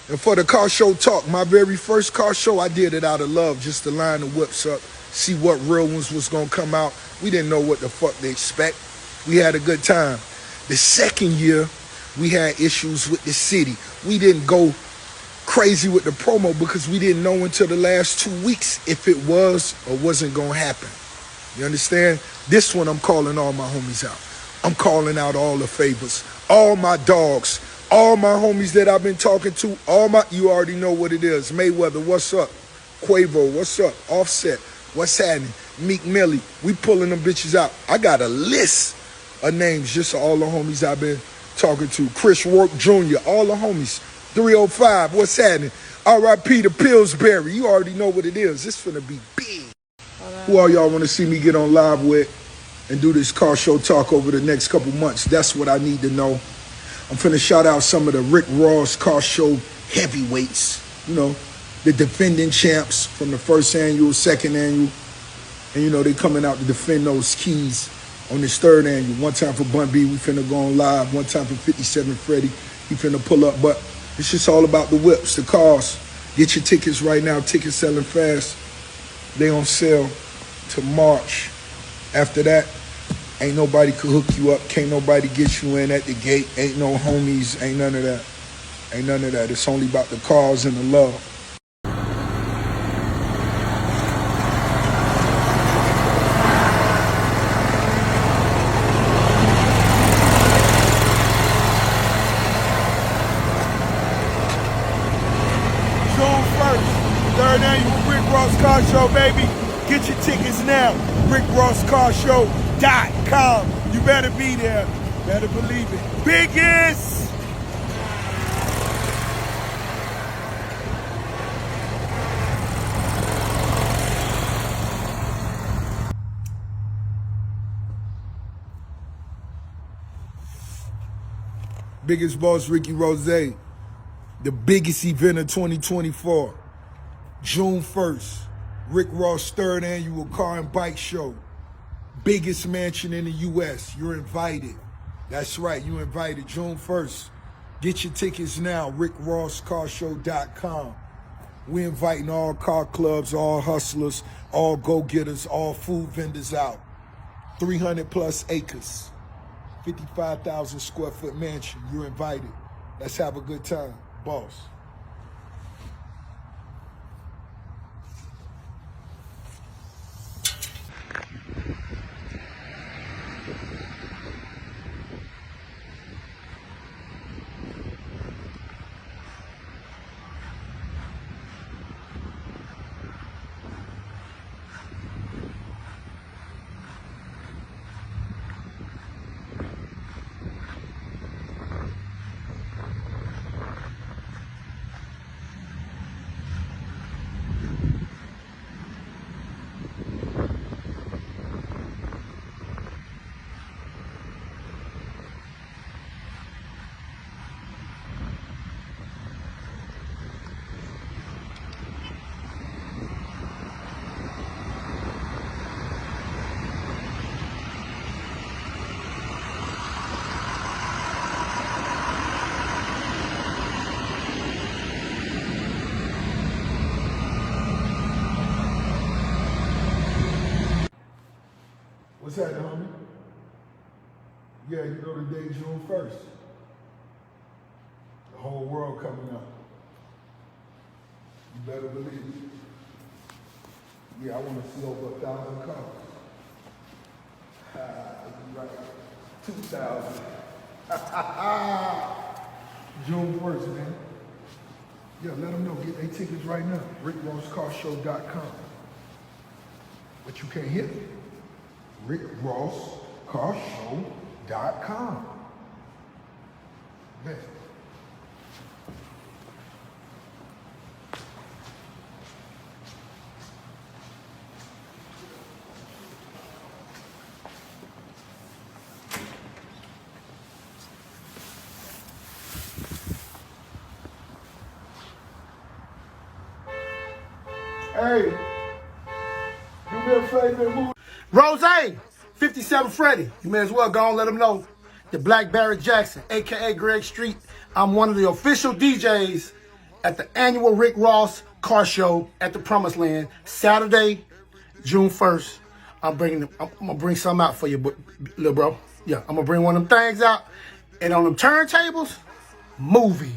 And for the car show talk, my very first car show, I did it out of love, just to line the whips up, see what real ones was gonna come out. We didn't know what the fuck to expect. We had a good time. The second year, we had issues with the city. We didn't go crazy with the promo because we didn't know until the last 2 weeks if it was or wasn't gonna happen. You understand? This one, I'm calling all my homies out. I'm calling out all the favors, all my dogs, all my homies that I've been talking to, you already know what it is. Mayweather, what's up? Quavo, what's up? Offset, what's happening? Meek Millie, we pulling them bitches out. I got a list of names, just all the homies I've been talking to. Chris Rourke Jr., all the homies. 305, what's happening? R.I.P. to Pillsbury, you already know what it is. It's finna be big. Who all y'all want to see me get on live with and do this car show talk over the next couple months? That's what I need to know. I'm finna shout out some of the Rick Ross car show heavyweights, you know, the defending champs from the first annual, second annual. And, you know, they coming out to defend those keys on this third annual. One time for Bun B, we finna go on live. One time for 57 Freddie, he finna pull up. But it's just all about the whips, the cars. Get your tickets right now. Tickets selling fast. They on sale to March. After that, ain't nobody could hook you up. Can't nobody get you in at the gate. Ain't no homies. Ain't none of that. Ain't none of that. It's only about the cars and the love. June 1st, third annual Rick Ross Car Show, baby. Get your tickets now. RickRossCarShow.com. You better be there. Better believe it. Biggest! Biggest boss, Ricky Rose. The biggest event of 2024. June 1st. Rick Ross third annual car and bike show. Biggest mansion in the U.S. You're invited. That's right, you're invited. June 1st. Get your tickets now. RickRossCarShow.com. We're inviting all car clubs, all hustlers, all go-getters, all food vendors out. 300 plus acres. 55,000 square foot mansion. You're invited. Let's have a good time. Boss. What's happening, homie? Yeah, you know the day, June 1st. The whole world coming up. You better believe it. Yeah, I want to see over 1,000 cars. Right. 2,000. June 1st, man. Yeah, let them know. Get their tickets right now. RickRossCarShow.com. But you can't hit me. RickRossCarShow.com. Man. Hey, do me a favor and move. Rose, 57 Freddie. You may as well go and let them know. The Black Barrett Jackson, a.k.a. Greg Street. I'm one of the official DJs at the annual Rick Ross Car Show at the Promised Land, Saturday, June 1st. I'm gonna bring something out for you, little bro. Yeah, I'm gonna bring one of them things out, and on them turntables, movie.